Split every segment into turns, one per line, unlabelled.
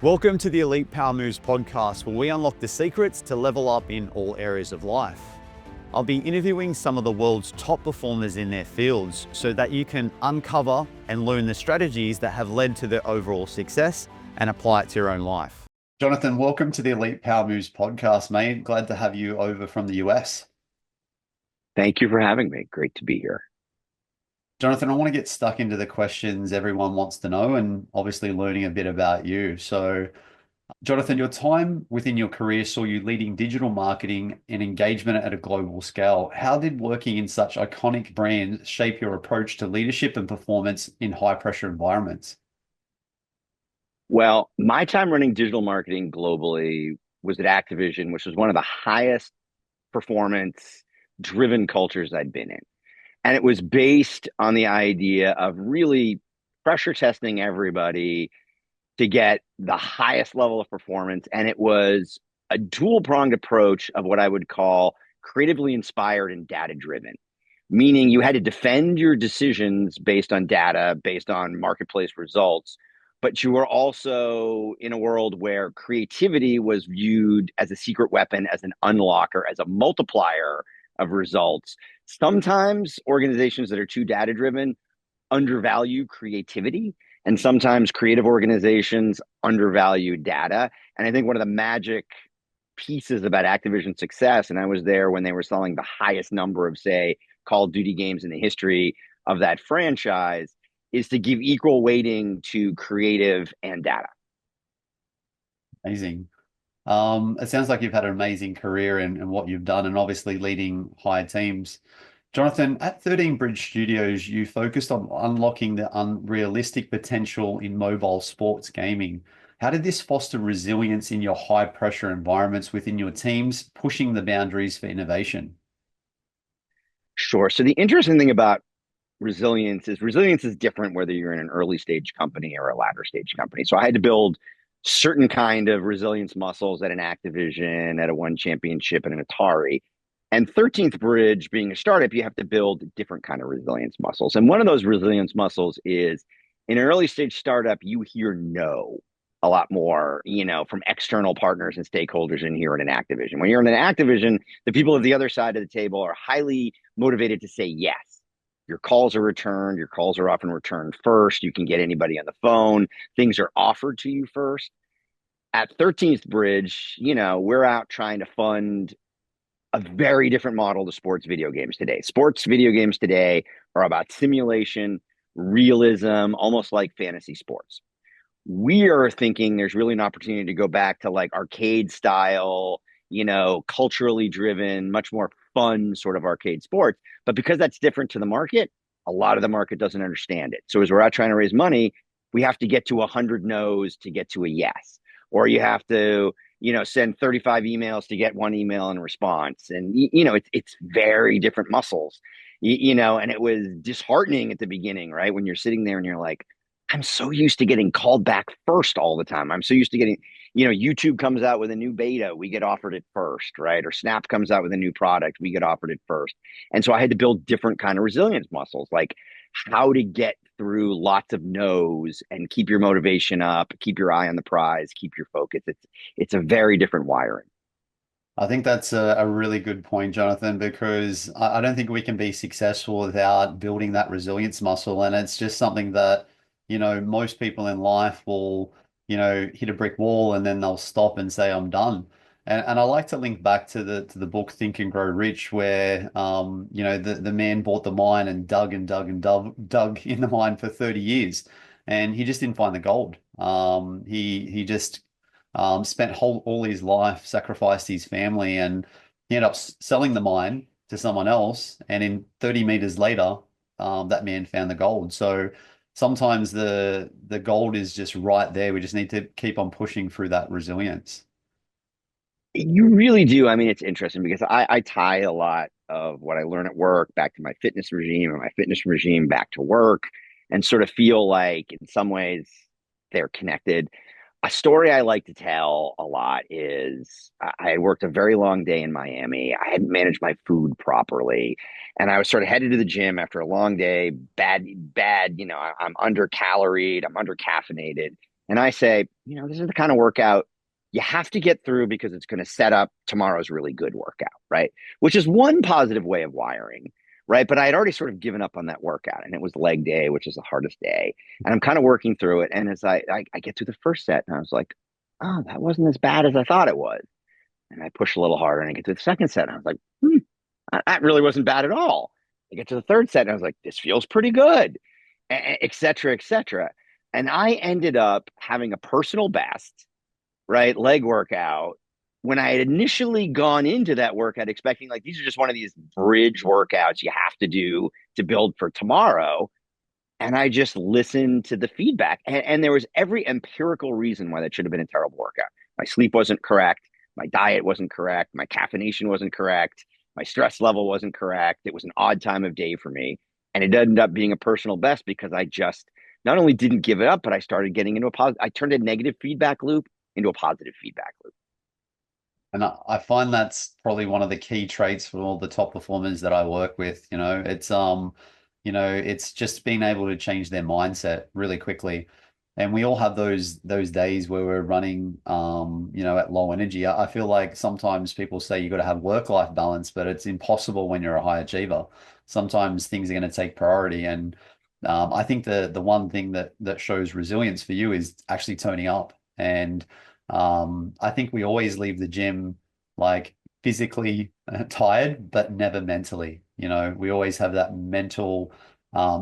Welcome to the Elite Power Moves podcast, where we unlock the secrets to level up in all areas of life. I'll be interviewing some of the world's top performers in their fields so that you can uncover and learn the strategies that have led to their overall success and apply it to your own life. Jonathan, welcome to the Elite Power Moves podcast, mate. Glad to have you over from the US.
Thank you for having me. Great to be here.
Jonathan, I want to get stuck into the questions everyone wants to know and obviously learning a bit about you. So, Jonathan, your time within your career saw you leading digital marketing and engagement at a global scale. How did working in such iconic brands shape your approach to leadership and performance in high pressure environments?
Well, my time running digital marketing globally was at Activision, which was one of the highest performance driven cultures I'd been in. And it was based on the idea of really pressure testing everybody to get the highest level of performance. And it was a dual pronged approach of what I would call creatively inspired and data driven, meaning you had to defend your decisions based on data, based on marketplace results. But you were also in a world where creativity was viewed as a secret weapon, as an unlocker, as a multiplier of results. Sometimes organizations that are too data driven undervalue creativity, and sometimes creative organizations undervalue data. And I think one of the magic pieces about Activision's success, and I was there when they were selling the highest number of, say, Call of Duty games in the history of that franchise, is to give equal weighting to creative and data.
Amazing. It sounds like you've had an amazing career in what you've done and obviously leading high teams. Jonathan, at 13 Bridge Studios, you focused on unlocking the unrealistic potential in mobile sports gaming. How did this foster resilience in your high pressure environments within your teams, pushing the boundaries for innovation?
Sure. So the interesting thing about resilience is different whether you're in an early stage company or a latter stage company. So I had to build certain kind of resilience muscles at an Activision, at a One Championship, and an Atari. And 13th Bridge being a startup, you have to build different kind of resilience muscles. And one of those resilience muscles is in an early stage startup, you hear no a lot more, from external partners and stakeholders in here in an Activision. When you're in an Activision, the people at the other side of the table are highly motivated to say yes. Your calls are returned. Your calls are often returned first. You can get anybody on the phone. Things are offered to you first. At 13th Bridge, we're out trying to fund a very different model to sports video games today. Sports video games today are about simulation, realism, almost like fantasy sports. We are thinking there's really an opportunity to go back to like arcade style, culturally driven, much more fun sort of arcade sports. But because that's different to the market, a lot of the market doesn't understand it. So as we're out trying to raise money, we have to get to 100 no's to get to a yes. Or you have to, send 35 emails to get one email in response. And, it's very different muscles, and it was disheartening at the beginning, right? When you're sitting there and you're like, I'm so used to getting called back first all the time. I'm so used to getting, YouTube comes out with a new beta, we get offered it first, right? Or Snap comes out with a new product, we get offered it first. And so I had to build different kind of resilience muscles, like how to get through lots of no's and keep your motivation up, keep your eye on the prize, keep your focus. It's a very different wiring.
I think that's a really good point, Jonathan, because I don't think we can be successful without building that resilience muscle. And it's just something that, most people in life will, hit a brick wall and then they'll stop and say, I'm done. And I like to link back to the book Think and Grow Rich, where the man bought the mine and dug and dug and dug in the mine for 30 years. And he just didn't find the gold. He just spent all his life, sacrificed his family, and he ended up selling the mine to someone else. And in 30 meters later, that man found the gold. So sometimes the gold is just right there. We just need to keep on pushing through that resilience.
You really do. I mean, it's interesting because I tie a lot of what I learn at work back to my fitness regime and my fitness regime back to work and sort of feel like in some ways they're connected. A story I like to tell a lot is I had worked a very long day in Miami. I hadn't managed my food properly. And I was sort of headed to the gym after a long day, bad, I'm under caloried, I'm under caffeinated. And I say, this is the kind of workout you have to get through because it's going to set up tomorrow's really good workout, right? Which is one positive way of wiring, right? But I had already sort of given up on that workout, and it was leg day, which is the hardest day. And I'm kind of working through it. And as I get through the first set, and I was like, oh, that wasn't as bad as I thought it was. And I push a little harder, and I get to the second set, and I was like, that really wasn't bad at all. I get to the third set, and I was like, this feels pretty good, et cetera, et cetera. And I ended up having a personal best, right, leg workout when I had initially gone into that workout expecting like these are just one of these bridge workouts you have to do to build for tomorrow. And I just listened to the feedback. And there was every empirical reason why that should have been a terrible workout. My sleep wasn't correct. My diet wasn't correct. My caffeination wasn't correct. My stress level wasn't correct. It was an odd time of day for me. And it ended up being a personal best because I just not only didn't give it up, but I started getting into a positive, I turned a negative feedback loop into a positive feedback loop.
And I find that's probably one of the key traits for all the top performers that I work with. It's just being able to change their mindset really quickly. And we all have those days where we're running at low energy. I feel like sometimes people say you got to have work-life balance, but it's impossible when you're a high achiever. Sometimes things are going to take priority. And I think the one thing that shows resilience for you is actually toning up. And I think we always leave the gym like physically tired, but never mentally. We always have that mental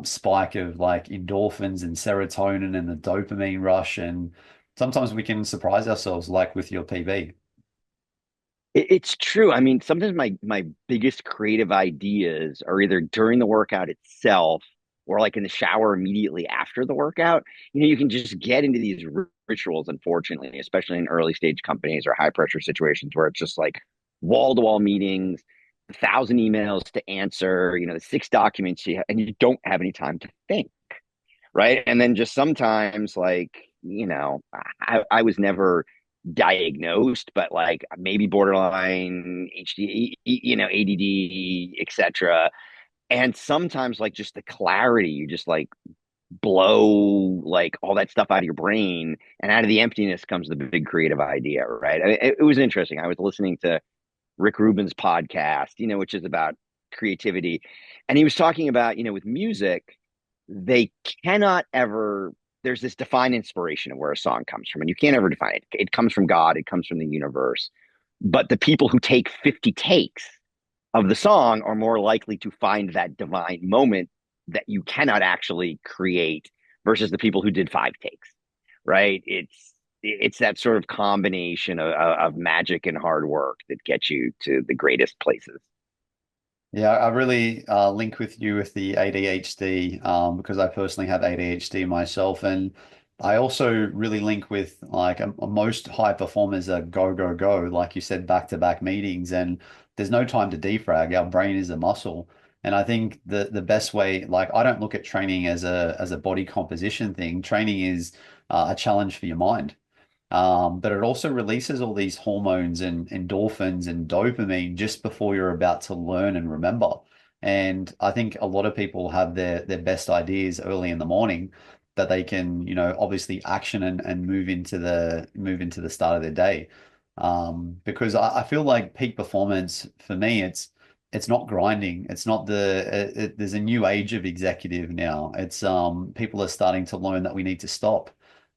spike of like endorphins and serotonin and the dopamine rush. And sometimes we can surprise ourselves, like with your PB.
It's true. I mean, sometimes my biggest creative ideas are either during the workout itself or like in the shower immediately after the workout. You can just get into these rituals, unfortunately, especially in early stage companies or high pressure situations where it's just like wall to wall meetings, 1,000 emails to answer, the six documents and you don't have any time to think, right? And then just sometimes, like, I was never diagnosed, but like maybe borderline HD, ADD, etc. And sometimes, like, just the clarity, you just like blow like all that stuff out of your brain, and out of the emptiness comes the big creative idea, right? It was interesting. I was listening to Rick Rubin's podcast, which is about creativity. And he was talking about, with music, they cannot ever, there's this defined inspiration of where a song comes from, and you can't ever define it. It comes from God, it comes from the universe. But the people who take 50 takes of the song are more likely to find that divine moment that you cannot actually create versus the people who did 5 takes, right? It's that sort of combination of magic and hard work that gets you to the greatest places.
Yeah, I really link with you with the ADHD because I personally have ADHD myself, and I also really link with like most high performers are go go go, like you said, back to back meetings, and there's no time to defrag. Our brain is a muscle, and I think the best way, like I don't look at training as a body composition thing. Training is a challenge for your mind. But it also releases all these hormones and endorphins and dopamine just before you're about to learn and remember. And I think a lot of people have their best ideas early in the morning that they can, obviously action and move into the start of their day. Because I feel like peak performance for me, it's not grinding. It's not there's a new age of executive now. It's people are starting to learn that we need to stop.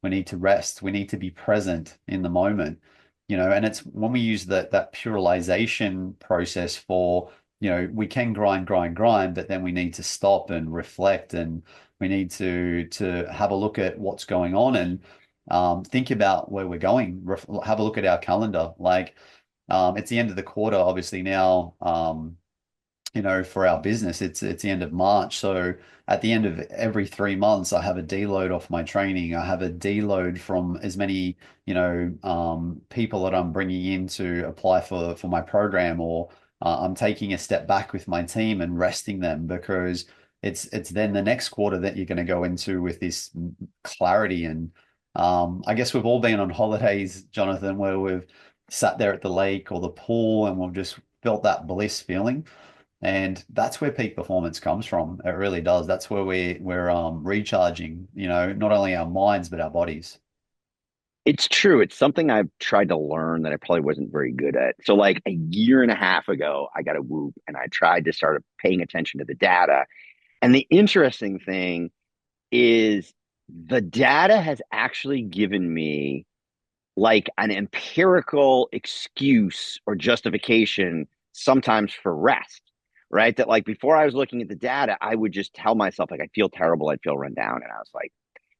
We need to rest. We need to be present in the moment, and it's when we use that puralization process for, we can grind, grind, grind, but then we need to stop and reflect, and we need to have a look at what's going on and think about where we're going. Have a look at our calendar. Like it's the end of the quarter, obviously now. For our business, it's the end of March. So at the end of every 3 months, I have a deload off my training. I have a deload from as many, people that I'm bringing in to apply for my program, or I'm taking a step back with my team and resting them because it's then the next quarter that you're going to go into with this clarity. And I guess we've all been on holidays, Jonathan, where we've sat there at the lake or the pool and we've just felt that bliss feeling. And that's where peak performance comes from. It really does. That's where we're recharging, not only our minds but our bodies.
It's true. It's something I've tried to learn that I probably wasn't very good at. So, like a year and a half ago, I got a Whoop and I tried to start paying attention to the data. And the interesting thing is the data has actually given me like an empirical excuse or justification sometimes for rest, right? That like before I was looking at the data, I would just tell myself, like, I feel terrible, I'd feel run down. And I was like,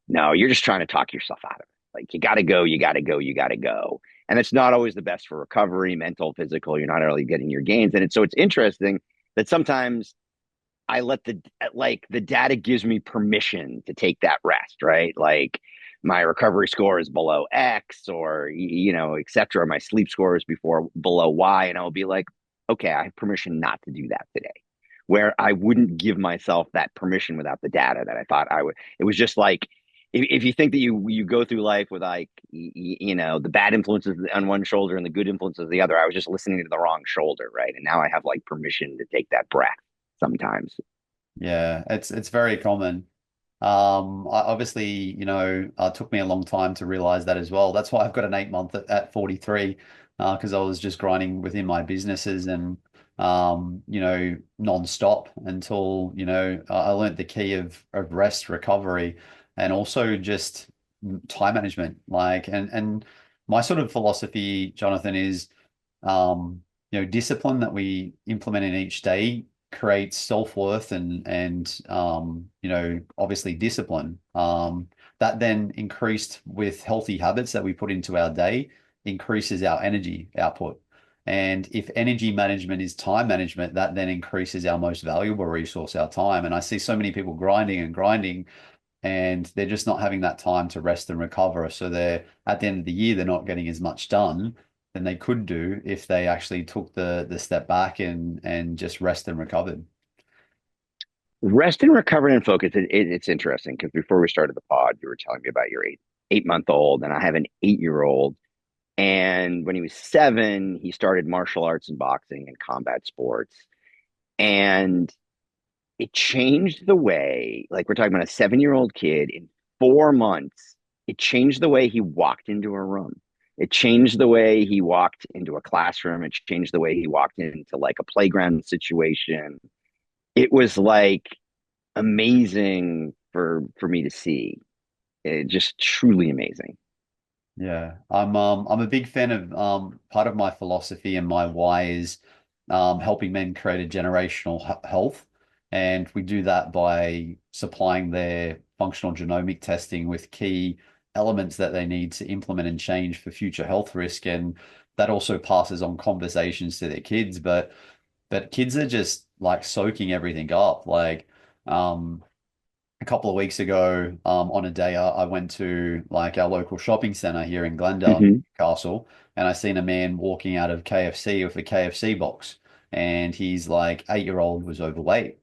no, you're just trying to talk yourself out of it. Like, you got to go, you got to go, you got to go. And it's not always the best for recovery, mental, physical. You're not really getting your gains. And so it's interesting that sometimes I let the data gives me permission to take that rest, right? Like my recovery score is below X or, et cetera. My sleep score is below Y. And I'll be like, okay, I have permission not to do that today. Where I wouldn't give myself that permission without the data that I thought I would. It was just like, if you think that you go through life with like the bad influences on one shoulder and the good influences on the other, I was just listening to the wrong shoulder, right? And now I have like permission to take that breath sometimes.
Yeah, it's very common. Obviously, it took me a long time to realize that as well. That's why I've got an 8 month at 43, because I was just grinding within my businesses and, non-stop until, I learned the key of rest, recovery, and also just time management. Like, and my sort of philosophy, Jonathan, is, discipline that we implement in each day creates self-worth and obviously discipline that then increased with healthy habits that we put into our day increases our energy output. And if energy management is time management, that then increases our most valuable resource, our time. And I see so many people grinding and grinding, and they're just not having that time to rest and recover. So they're at the end of the year, they're not getting as much done than they could do if they actually took the step back and just rest and recovered.
Rest and recover and focus. It's interesting because before we started the pod, you were telling me about your eight month old, and I have an 8 year old. And when he was 7, he started martial arts and boxing and combat sports. And it changed the way, like we're talking about a 7 year old kid in 4 months, it changed the way he walked into a room. It changed the way he walked into a classroom. It changed the way he walked into like a playground situation. It was like amazing for me to see. It just truly amazing.
Yeah, I'm a big fan of part of my philosophy and my why is helping men create a generational health, and we do that by supplying their functional genomic testing with key elements that they need to implement and change for future health risk, and that also passes on conversations to their kids, but kids are just like soaking everything up. Like a couple of weeks ago, on a day, I went to like our local shopping center here in Glendale,
Hmm.
Newcastle, and I seen a man walking out of KFC with a KFC box, and he's like 8 year old was overweight.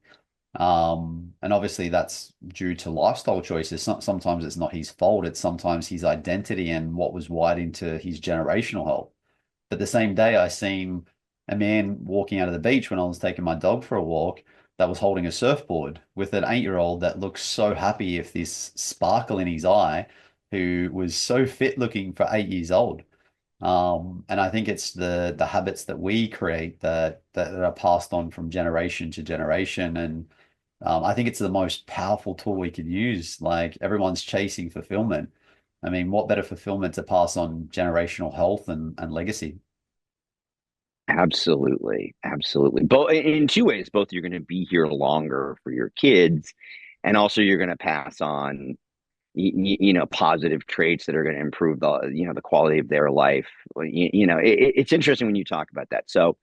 And obviously that's due to lifestyle choices. Sometimes it's not his fault. It's sometimes his identity and what was wired into his generational health. But the same day, I seen a man walking out of the beach when I was taking my dog for a walk that was holding a surfboard with an 8 year old that looked so happy with this sparkle in his eye, who was so fit looking for 8 years old. And I think it's the habits that we create that are passed on from generation to generation. And I think it's the most powerful tool we could use. Like everyone's chasing fulfillment. I mean, what better fulfillment to pass on generational health and legacy?
Absolutely, absolutely. Both in two ways. Both you're going to be here longer for your kids, and also you're going to pass on positive traits that are going to improve the quality of their life. It's interesting when you talk about that. So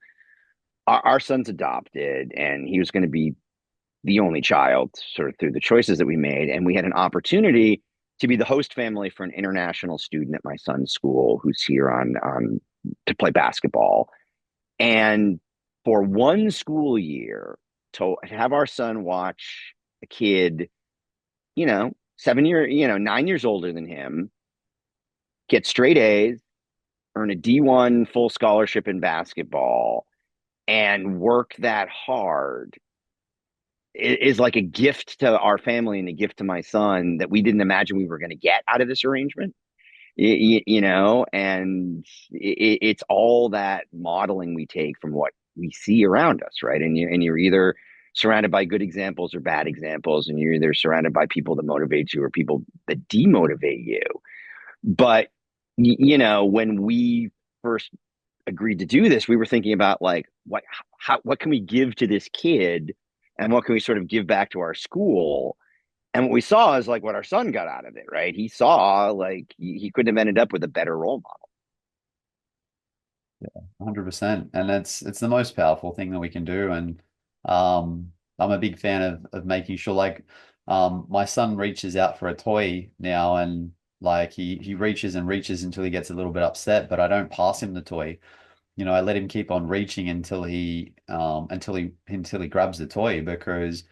our son's adopted, and he was going to be the only child sort of through the choices that we made. And we had an opportunity to be the host family for an international student at my son's school who's here on to play basketball. And for one school year, to have our son watch a kid, 9 years older than him, get straight A's, earn a D1 full scholarship in basketball, and work that hard is like a gift to our family and a gift to my son that we didn't imagine we were going to get out of this arrangement. and it's all that modeling we take from what we see around us, right? And you're either surrounded by good examples or bad examples, and you're either surrounded by people that motivate you or people that demotivate you. But when we first agreed to do this, we were thinking about like what can we give to this kid, and what can we sort of give back to our school. And what we saw is like what our son got out of it, right? He saw like he couldn't have ended up with a better role model.
100%. And it's the most powerful thing that we can do. And I'm a big fan of making sure like my son reaches out for a toy now and like he reaches and reaches until he gets a little bit upset, but I don't pass him the toy. I let him keep on reaching until he grabs the toy because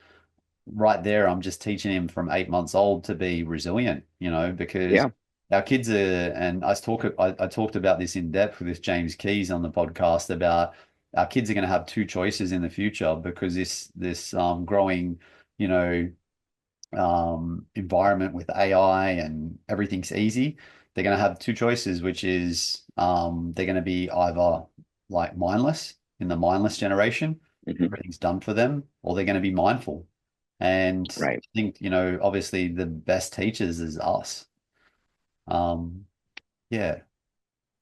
right there, I'm just teaching him from 8 months old to be resilient, because
Yeah.
our kids are, and I talked about this in depth with James Keys on the podcast about our kids are going to have two choices in the future because this growing, you know, environment with AI and everything's easy. They're going to have two choices, which is they're going to be either like mindless in the mindless generation,
Hmm.
everything's done for them, or they're going to be mindful. And
Right.
I think, obviously the best teachers is us. Um, yeah.
Yeah,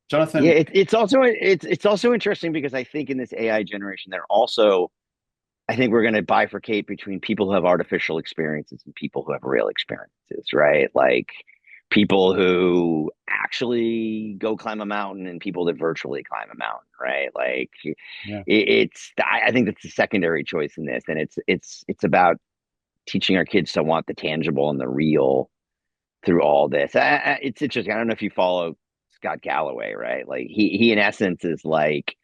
Jonathan,
it's also interesting because I think in this AI generation, I think we're going to bifurcate between people who have artificial experiences and people who have real experiences, right? Like people who actually go climb a mountain and people that virtually climb a mountain, right? Like
yeah,
I think that's the secondary choice in this, and it's about teaching our kids to want the tangible and the real through all this. It's interesting. I don't know if you follow Scott Galloway, right? Like he in essence is like,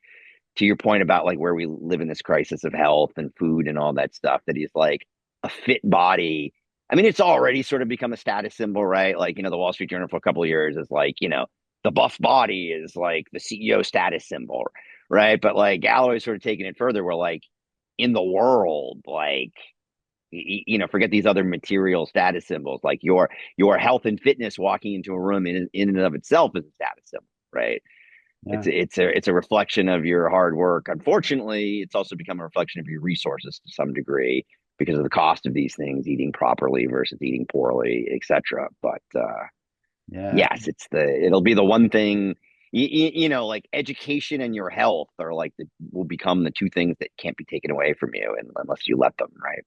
to your point about like where we live in this crisis of health and food and all that stuff, that he's like a fit body. I mean, it's already sort of become a status symbol, right? Like, the Wall Street Journal for a couple of years is like, the buff body is like the CEO status symbol, right? But like Galloway's sort of taking it further where like in the world, like forget these other material status symbols. Like your health and fitness walking into a room in and of itself is a status symbol, right?
yeah,
It's a reflection of your hard work. Unfortunately, it's also become a reflection of your resources to some degree because of the cost of these things, eating properly versus eating poorly, etc. But
yeah.
yes, it'll be the one thing. Like education and your health are like will become the two things that can't be taken away from you, and unless you let them, right?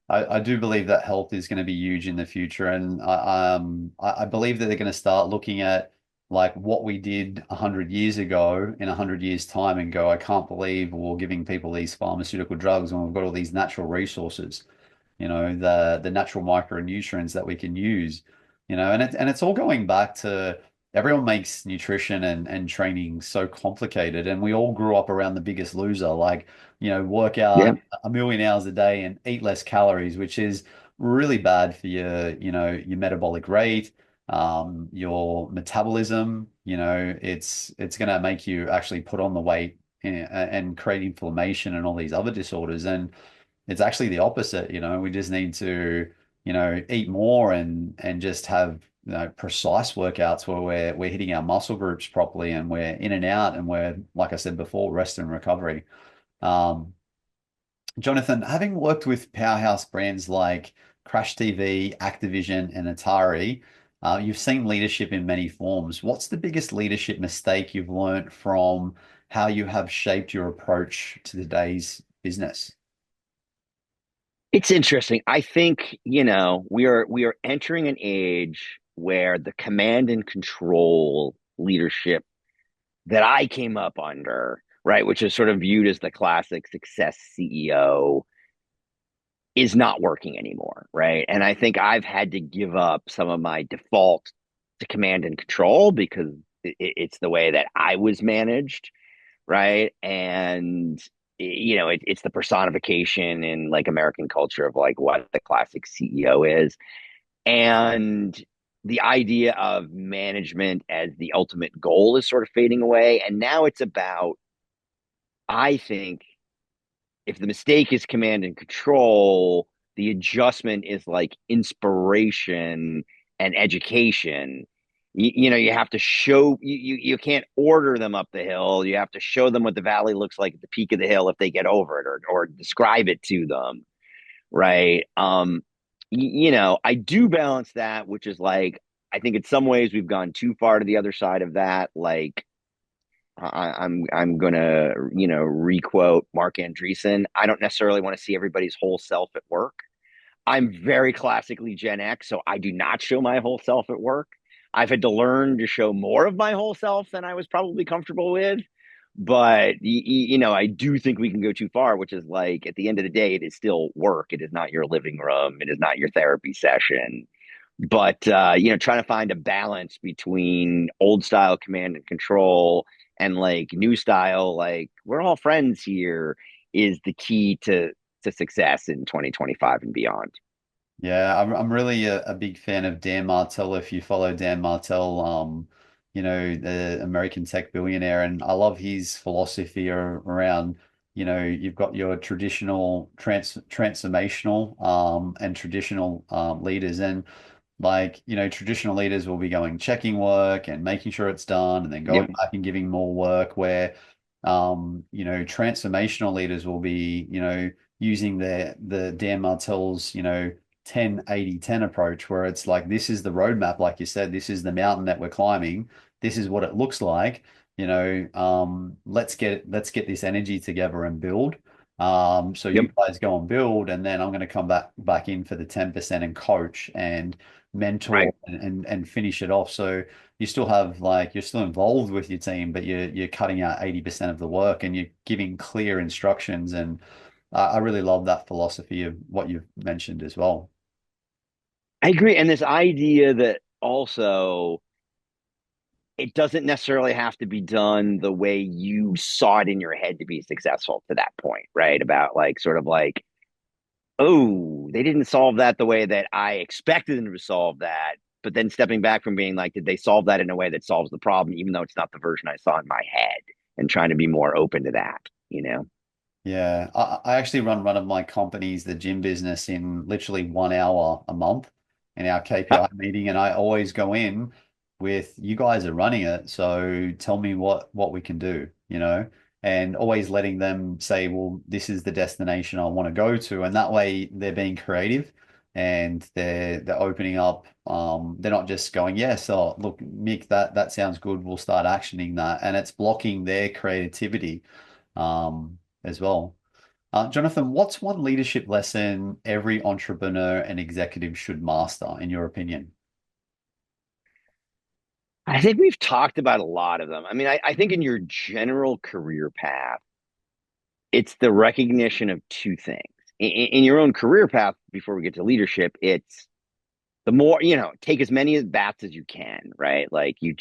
I do believe that health is going to be huge in the future, and I believe that they're going to start looking at like what we did 100 years ago in 100 years' time, and go, I can't believe we're giving people these pharmaceutical drugs when we've got all these natural resources, the natural micronutrients that we can use, and it's all going back to everyone makes nutrition and training so complicated, and we all grew up around the Biggest Loser, like, work
Yeah,
out a million hours a day and eat less calories, which is really bad for your metabolic rate, your metabolism, it's going to make you actually put on the weight and create inflammation and all these other disorders. And it's actually the opposite, we just need to, eat more and just have, precise workouts where we're hitting our muscle groups properly and we're in and out and we're, like I said before, rest and recovery. Um, Jonathan, having worked with powerhouse brands like Crash TV, Activision, and Atari, you've seen leadership in many forms. What's the biggest leadership mistake you've learned from how you have shaped your approach to today's business?
it's interesting. I think, we are entering an age where the command and control leadership that I came up under, right, which is sort of viewed as the classic success CEO, is not working anymore, right? And I think I've had to give up some of my default to command and control because it's the way that I was managed, right? And it's the personification in like American culture of like what the classic CEO is, and the idea of management as the ultimate goal is sort of fading away. And now it's about, I think, if the mistake is command and control, the adjustment is like inspiration and education. You have to show you can't order them up the hill. You have to show them what the valley looks like at the peak of the hill if they get over it, or describe it to them, right? I do balance that, which is like I think in some ways we've gone too far to the other side of that. Like I'm gonna requote Mark Andreessen. I don't necessarily want to see everybody's whole self at work. I'm very classically Gen X, so I do not show my whole self at work. I've had to learn to show more of my whole self than I was probably comfortable with. But, I do think we can go too far, which is like at the end of the day, it is still work. It is not your living room. It is not your therapy session. But, trying to find a balance between old style command and control and like new style, like we're all friends here, is the key to success in 2025 and beyond.
Yeah, I'm really a big fan of Dan Martell. If you follow Dan Martell, the American tech billionaire, and I love his philosophy around, you've got your traditional transformational and traditional leaders, and like, traditional leaders will be going checking work and making sure it's done, and then
Yep.
going back and giving more work. Where, transformational leaders will be, using the Dan Martell's, 10-80-10 approach, where it's like, this is the roadmap, like you said, this is the mountain that we're climbing, this is what it looks like, let's get this energy together and build. So you
Yep.
guys go and build, and then I'm going to come back in for the 10% and coach and mentor
Right.
and finish it off. So you still have, like, you're still involved with your team, but you're cutting out 80% of the work, and you're giving clear instructions. And I really love that philosophy of what you've mentioned as well.
I agree. And this idea that also it doesn't necessarily have to be done the way you saw it in your head to be successful to that point, right? About like sort of like, oh, they didn't solve that the way that I expected them to solve that. But then stepping back from being like, did they solve that in a way that solves the problem, even though it's not the version I saw in my head, and trying to be more open to that, you know?
Yeah, I actually run one of my companies, the gym business, in literally 1 hour a month in our KPI meeting, and I always go in with, you guys are running it, so tell me what we can do, and always letting them say, well, this is the destination I want to go to, and that way they're being creative, and they're opening up. They're not just going, yes, oh look, Mick, that sounds good, we'll start actioning that, and it's blocking their creativity as well. Jonathan, what's one leadership lesson every entrepreneur and executive should master, in your opinion?
I think we've talked about a lot of them. I mean, I think in your general career path, it's the recognition of two things. In your own career path, before we get to leadership, it's the more, take as many bats as you can, right? Like the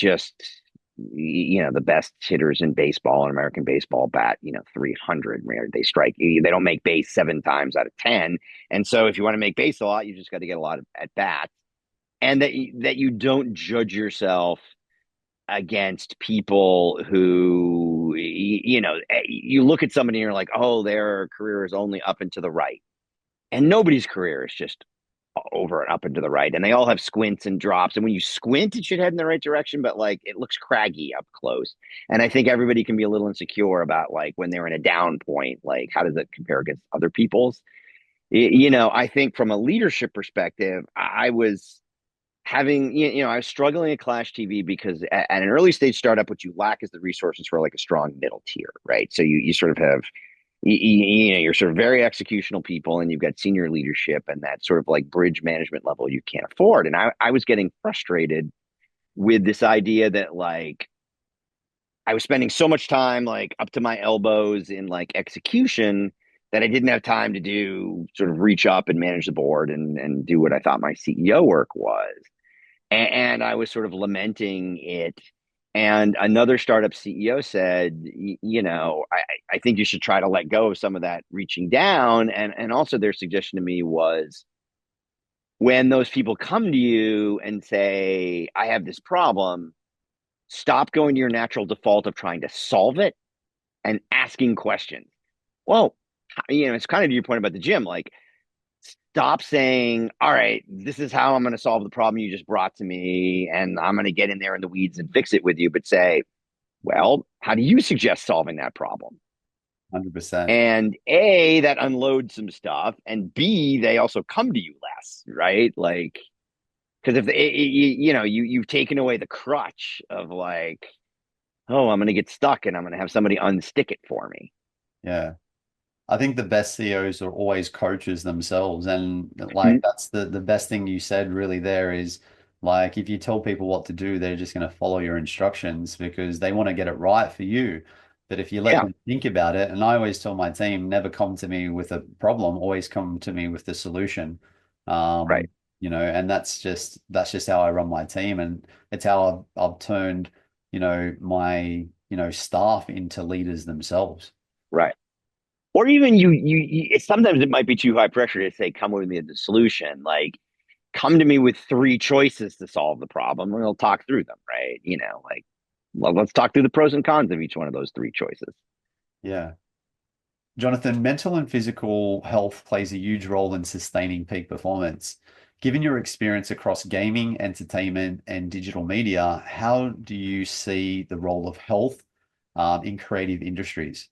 best hitters in baseball and American baseball bat, 300. They strike, they don't make base 7 times out of 10. And so if you want to make base a lot, you just got to get a lot of at bats. And that you don't judge yourself against people who you look at somebody and you're like, oh, their career is only up and to the right, and nobody's career is just over and up and to the right, and they all have squints and drops, and when you squint it should head in the right direction, but like it looks craggy up close. And I think everybody can be a little insecure about like when they're in a down point, like how does it compare against other people's. I think from a leadership perspective, I was having, I was struggling at Clash TV because at an early stage startup, what you lack is the resources for like a strong middle tier, right? So you sort of have, you're sort of very executional people, and you've got senior leadership, and that sort of like bridge management level you can't afford. And I was getting frustrated with this idea that like I was spending so much time like up to my elbows in like execution that I didn't have time to do sort of reach up and manage the board and do what I thought my CEO work was. And I was sort of lamenting it. And another startup CEO said, I think you should try to let go of some of that reaching down. And also their suggestion to me was, when those people come to you and say, I have this problem, stop going to your natural default of trying to solve it and asking questions. Well, it's kind of to your point about the gym. Like, stop saying, all right, this is how I'm going to solve the problem you just brought to me, and I'm going to get in there in the weeds and fix it with you, but say, well, how do you suggest solving that problem?
100%.
And A, that unloads some stuff, and B, they also come to you less, right? Like, because if you've taken away the crutch of like, oh, I'm going to get stuck and I'm going to have somebody unstick it for me.
Yeah. I think the best CEOs are always coaches themselves. And like
Mhm.
that's the best thing you said really there is like if you tell people what to do, they're just going to follow your instructions because they want to get it right for you. But if you let
Yeah,
them think about it, and I always tell my team, never come to me with a problem, always come to me with the solution.
right,
And that's just how I run my team, and it's how I've turned, my, staff into leaders themselves.
right. Or even sometimes it might be too high pressure to say, come with me with the solution. Like, come to me with three choices to solve the problem, and we'll talk through them, right? Like, well, let's talk through the pros and cons of each one of those three choices.
Yeah. Jonathan, mental and physical health plays a huge role in sustaining peak performance. Given your experience across gaming, entertainment, and digital media, how do you see the role of health in creative industries?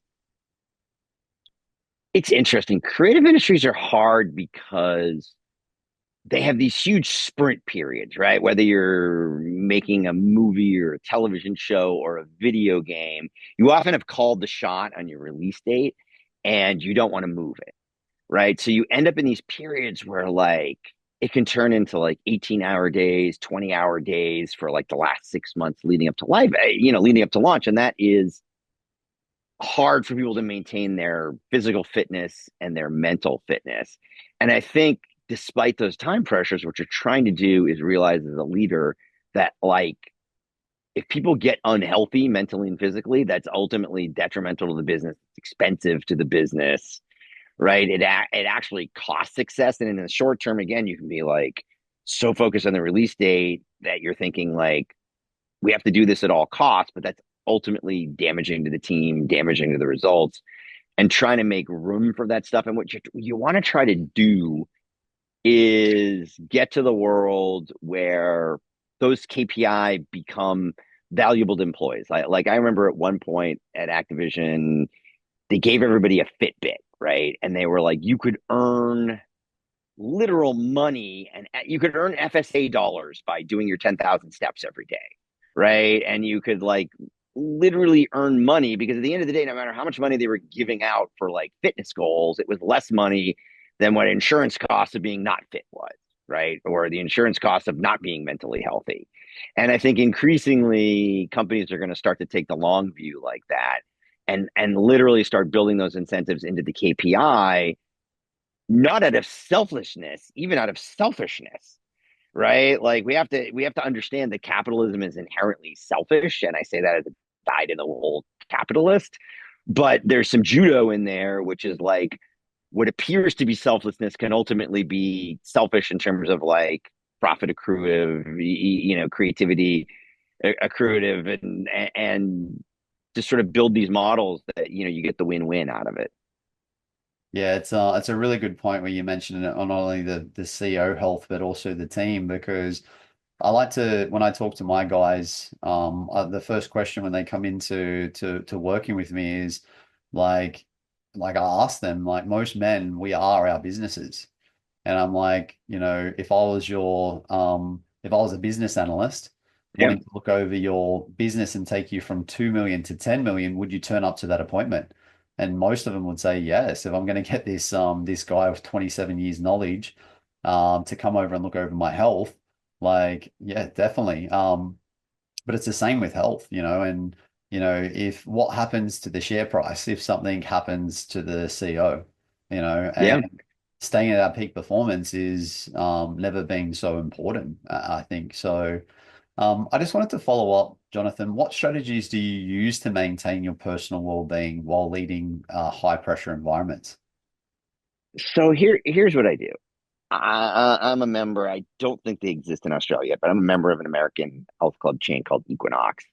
It's interesting. Creative industries are hard because they have these huge sprint periods, right? Whether you're making a movie or a television show or a video game, you often have called the shot on your release date and you don't want to move it, right? So you end up in these periods where like it can turn into like 18-hour days, 20-hour days for like the last 6 months leading up to leading up to launch. And that is hard for people to maintain their physical fitness and their mental fitness. And I think despite those time pressures, what you're trying to do is realize as a leader that like if people get unhealthy mentally and physically, that's ultimately detrimental to the business. It's expensive to the business, right? It actually costs success. And in the short term, again, you can be like so focused on the release date that you're thinking like we have to do this at all costs, but that's ultimately damaging to the team, damaging to the results, and trying to make room for that stuff. And what you want to try to do is get to the world where those KPI become valuable to employees. Like I remember at one point at Activision, they gave everybody a Fitbit, right? And they were like, you could earn literal money and you could earn FSA dollars by doing your 10,000 steps every day, right? And you could like literally earn money because at the end of the day, no matter how much money they were giving out for like fitness goals, it was less money than what insurance costs of being not fit was, right? Or the insurance costs of not being mentally healthy. And I think increasingly companies are going to start to take the long view like that and literally start building those incentives into the KPI, not out of selflessness, even out of selfishness, right? Like we have to understand that capitalism is inherently selfish, and I say that as a dyed in the wool capitalist. But there's some judo in there, which is like what appears to be selflessness can ultimately be selfish in terms of like profit accrutive, creativity accruative, and just sort of build these models that you get the win-win out of it.
Yeah, it's a really good point where you mentioned it on not only the CEO health but also the team because I like to when I talk to my guys, the first question when they come into to working with me is like I ask them like most men we are our businesses. And I'm like, if I was a business analyst
Yeah,
wanting to look over your business and take you from 2 million to 10 million, would you turn up to that appointment? And most of them would say yes. If I'm going to get this guy with 27 years knowledge to come over and look over my health, like, yeah, definitely. But it's the same with health, and if what happens to the share price, if something happens to the CEO,
yeah.
and staying at our peak performance is never been so important, I think. So I just wanted to follow up, Jonathan, what strategies do you use to maintain your personal well-being while leading high pressure environments?
So here's what I do. I'm a member. I don't think they exist in Australia, but I'm a member of an American health club chain called Equinox.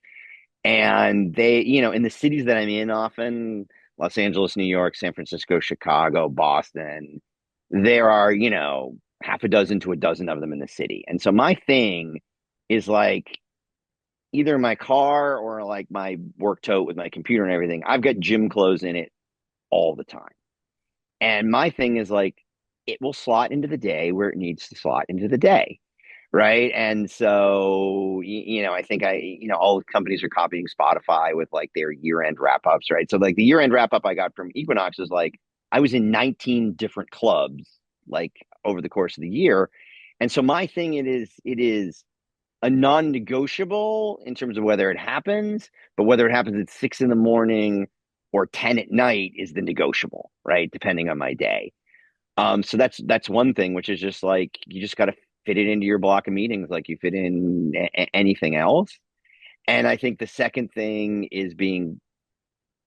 And they, in the cities that I'm in often, Los Angeles, New York, San Francisco, Chicago, Boston, there are, half a dozen to a dozen of them in the city. And so my thing is like either my car or like my work tote with my computer and everything. I've got gym clothes in it all the time. And my thing is like, it will slot into the day where it needs to slot into the day. Right. And so, I think all companies are copying Spotify with like their year end wrap ups. Right. So, like, the year end wrap up I got from Equinox is like, I was in 19 different clubs like over the course of the year. And so, my thing, it is a non negotiable in terms of whether it happens, but whether it happens at 6 in the morning or 10 at night is the negotiable, right? Depending on my day. So that's one thing, which is just like you just got to fit it into your block of meetings like you fit in anything else. And I think the second thing is being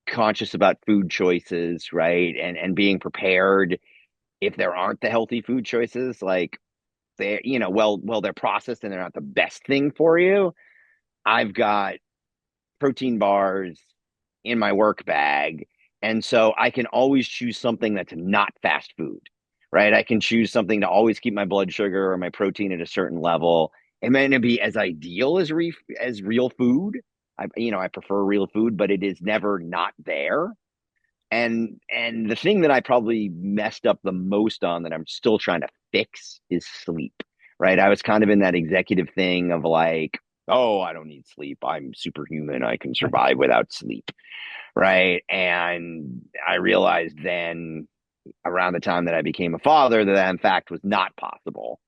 conscious about food choices, right? And being prepared if there aren't the healthy food choices, like they're processed and they're not the best thing for you. I've got protein bars in my work bag. And so I can always choose something that's not fast food, right? I can choose something to always keep my blood sugar or my protein at a certain level. It may not be as ideal as real food. I prefer real food, but it is never not there. And the thing that I probably messed up the most on that I'm still trying to fix is sleep. Right. I was kind of in that executive thing of like, oh, I don't need sleep. I'm superhuman. I can survive without sleep. Right. And I realized then around the time that I became a father that in fact was not possible.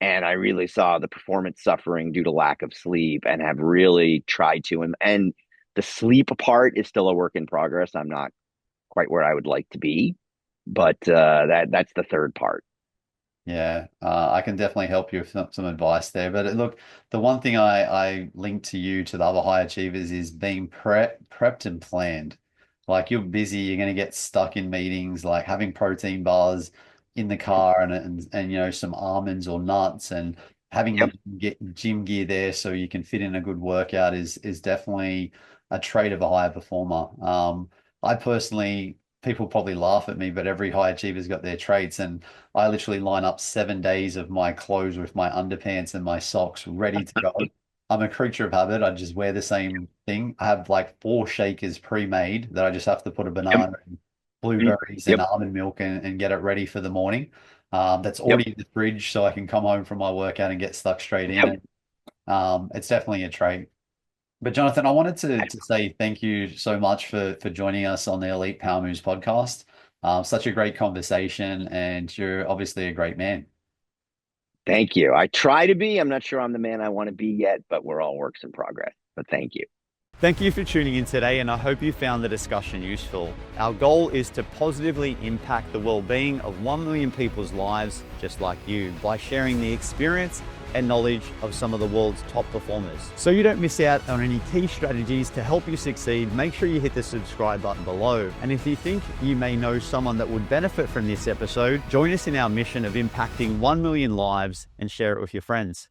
And I really saw the performance suffering due to lack of sleep and have really tried to. And the sleep part is still a work in progress. I'm not quite where I would like to be, but that's the third part.
Yeah, I can definitely help you with some advice there. But look, the one thing I link to you to the other high achievers is being prepped and planned. Like you're busy, you're going to get stuck in meetings, like having protein bars in the car and some almonds or nuts and having your
Yep.
gym gear there so you can fit in a good workout is definitely a trait of a high performer. I personally, people probably laugh at me, but every high achiever's got their traits and I literally line up 7 days of my clothes with my underpants and my socks ready to go. I'm a creature of habit. I just wear the same thing. I have like 4 shakers pre-made that I just have to put a
Yep.
banana and blueberries and
Yep.
almond milk and get it ready for the morning. That's
Yep.
already in the fridge so I can come home from my workout and get stuck straight in.
Yep.
And it's definitely a trait. But Jonathan, I wanted to say thank you so much for joining us on the Elite Power Moves podcast. Such a great conversation, and you're obviously a great man.
Thank you. I try to be. I'm not sure I'm the man I want to be yet, but we're all works in progress. But thank you.
Thank you for tuning in today, and I hope you found the discussion useful. Our goal is to positively impact the well-being of 1 million people's lives just like you by sharing the experience and knowledge of some of the world's top performers. So you don't miss out on any key strategies to help you succeed, make sure you hit the subscribe button below. And if you think you may know someone that would benefit from this episode, join us in our mission of impacting 1 million lives and share it with your friends.